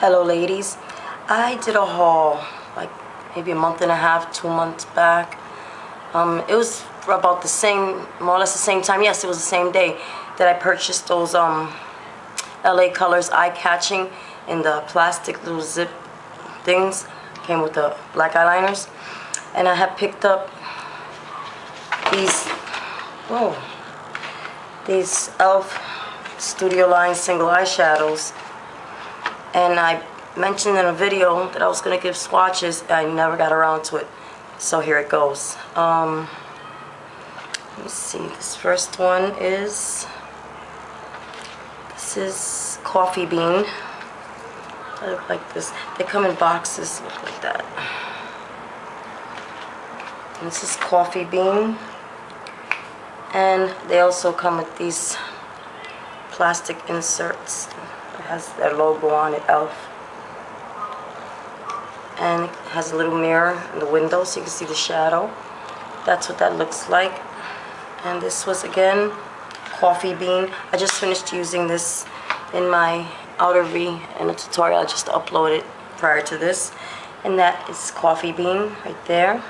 Hello ladies, I did a haul like maybe a month and a half, 2 months back. It was for about the same, more or less the same time. Yes, it was the same day that I purchased those LA Colors eye-catching in the plastic little zip things. Came with the black eyeliners, and I had picked up these these e.l.f. StudioLine single eyeshadows. And I mentioned in a video that I was going to give swatches. I never got around to it. So here it goes. Let me see. This first one is... This is Coffee Bean. They look like this. They come in boxes. Look like that. And this is Coffee Bean. And they also come with these plastic inserts. It has their logo on it, e.l.f. And it has a little mirror in the window so you can see the shadow. That's what that looks like. And this was again Coffee Bean. I just finished using this in my outer V in a tutorial I just uploaded prior to this. And that is Coffee Bean right there.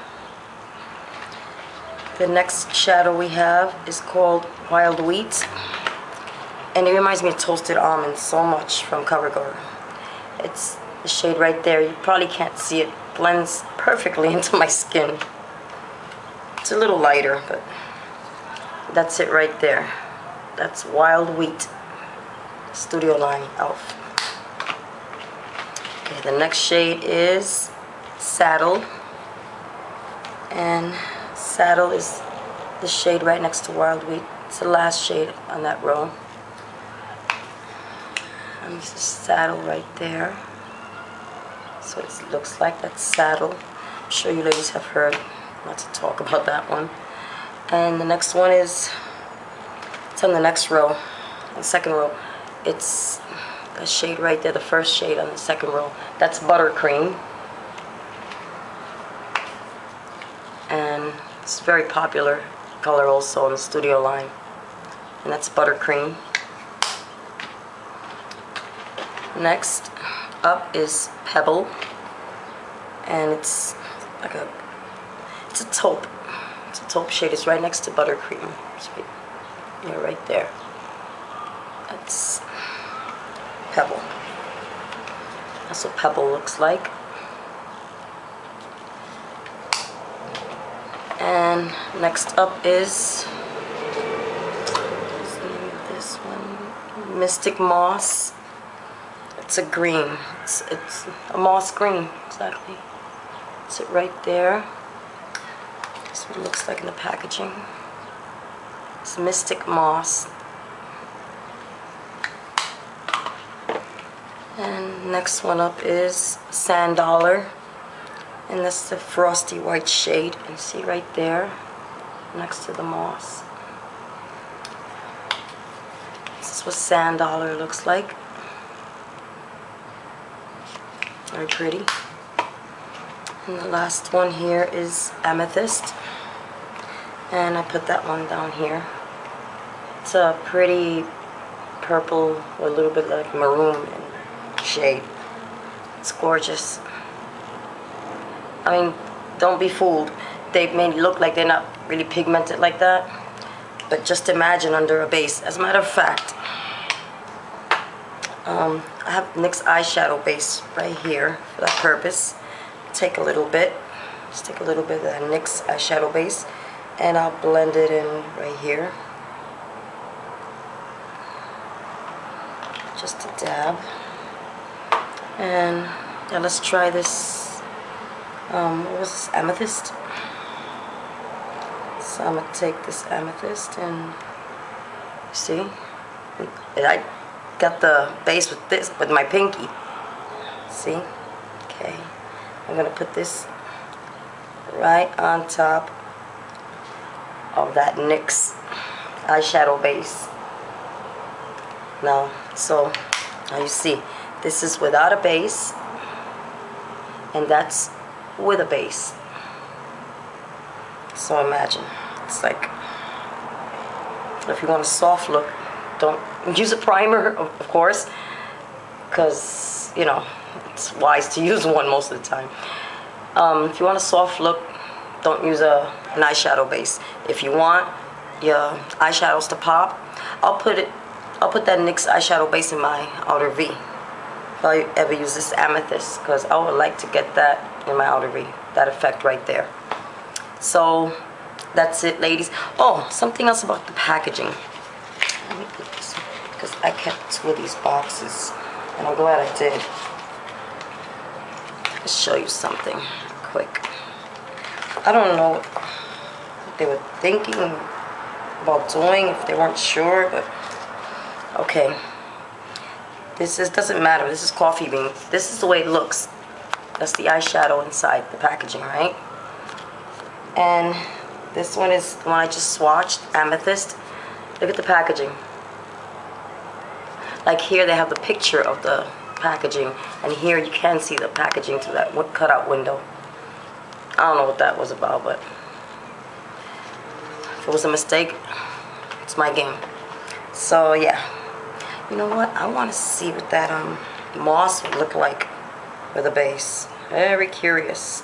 The next shadow we have is called Wild Wheat. And it reminds me of Toasted Almonds so much from CoverGirl. It's the shade right there. You probably can't see it. Blends perfectly into my skin. It's a little lighter, but that's it right there. That's Wild Wheat. StudioLine e.l.f. Okay, the next shade is Saddle. And Saddle is the shade right next to Wild Wheat. It's the last shade on that row. And this is Saddle right there. So it looks like that's Saddle. I'm sure you ladies have heard not to talk about that one. And the next one is, it's on the next row, the second row. It's a shade right there, the first shade on the second row. That's Buttercream. And it's a very popular color also in the StudioLine. And that's Buttercream. Next up is Pebble, and it's like a taupe. It's a taupe shade. It's right next to Buttercream. Yeah, right there. That's Pebble. That's what Pebble looks like. And next up is what's the name of this one? Mystic Moss. It's a green. It's a moss green, exactly. It's it right there. That's what it looks like in the packaging. It's Mystic Moss. And next one up is Sand Dollar. And that's the frosty white shade. You can see right there, next to the moss. This is what Sand Dollar looks like. Very pretty. And the last one here is Amethyst. And I put that one down here. It's a pretty purple, or a little bit like maroon shade. It's gorgeous. I mean, don't be fooled. They may look like they're not really pigmented like that, but just imagine under a base. As a matter of fact, I have NYX eyeshadow base right here for that purpose. Take a little bit, just take a little bit of that NYX eyeshadow base, and I'll blend it in right here. Just a dab. And yeah, let's try this. What was this? Amethyst. So I'm gonna take this Amethyst and see. I got the base with this, with my pinky. See? Okay. I'm gonna put this right on top of that NYX eyeshadow base. Now you see, this is without a base, and that's with a base. So imagine, it's like, if you want a soft look, don't use a primer, of course, because, you know, it's wise to use one most of the time. If you want a soft look, don't use an eyeshadow base. If you want your eyeshadows to pop, I'll put that NYX eyeshadow base in my outer V. If I ever use this Amethyst, because I would like to get that in my outer V, that effect right there. So that's it, ladies. Oh, something else about the packaging. Let me put this, because I kept 2 of these boxes, and I'm glad I did. Let's show you something quick. I don't know what they were thinking about doing, if they weren't sure, but okay. This doesn't matter. This is coffee bean. This is the way it looks. That's the eyeshadow inside the packaging, right? And this one is the one I just swatched, Amethyst. Look at the packaging. Like here they have the picture of the packaging, and here you can see the packaging through that cutout window. I don't know what that was about, but if it was a mistake, it's my game. So yeah, you know what? I want to see what that moss would look like with a base. Very curious.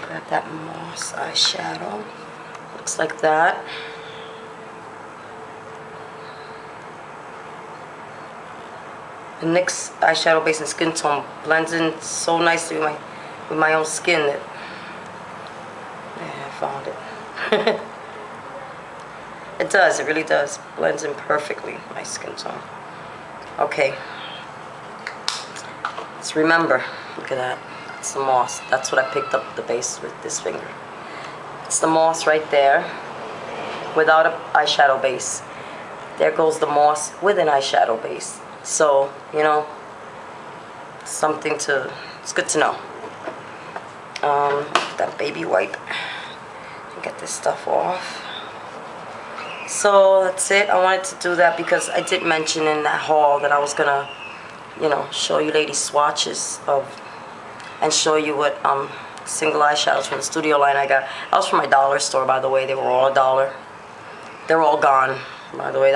Grab that moss eyeshadow. Looks like that. The NYX eyeshadow base in Skintone blends in so nicely with my own skin that, yeah, I found it. It does, it really does. Blends in perfectly, my skin tone. Okay. Let's remember, look at that. It's the moss. That's what I picked up the base with this finger. It's the moss right there without an eyeshadow base. There goes the moss with an eyeshadow base. So, you know, it's good to know. That baby wipe. Get this stuff off. So that's it. I wanted to do that because I did mention in that haul that I was gonna, you know, show you ladies swatches of, and show you what single eyeshadows from the StudioLine I got. That was from my dollar store, by the way. They were all $1. They're all gone, by the way.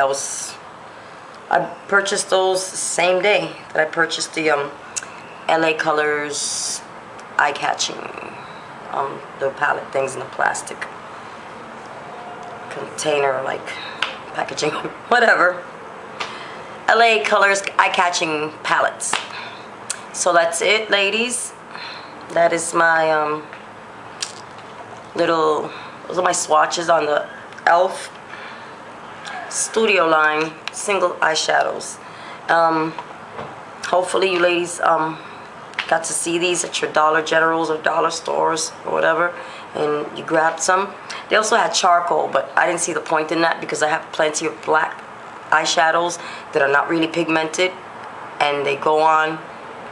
I purchased those the same day that I purchased the LA Colors eye-catching, the palette things in the plastic container, like packaging, whatever. LA Colors eye-catching palettes. So that's it, ladies. That is my those are my swatches on the e.l.f. StudioLine single eyeshadows. Hopefully you ladies got to see these at your Dollar Generals or dollar stores or whatever, and you grabbed some. They also had charcoal, but I didn't see the point in that because I have plenty of black eyeshadows that are not really pigmented, and they go on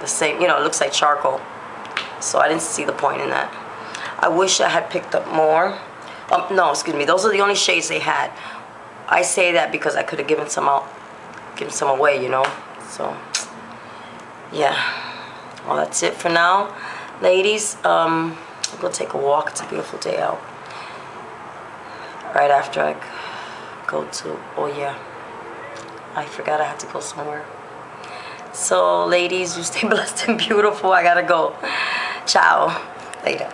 the same, you know, it looks like charcoal. So I didn't see the point in that. I wish I had picked up more. No, excuse me, those are the only shades they had. I say that because I could have given some away, you know. So yeah, well, that's it for now, ladies. I'm gonna take a walk. It's a beautiful day out. Right after I go to, oh yeah, I forgot I had to go somewhere. So ladies, you stay blessed and beautiful. I gotta go. Ciao. Later.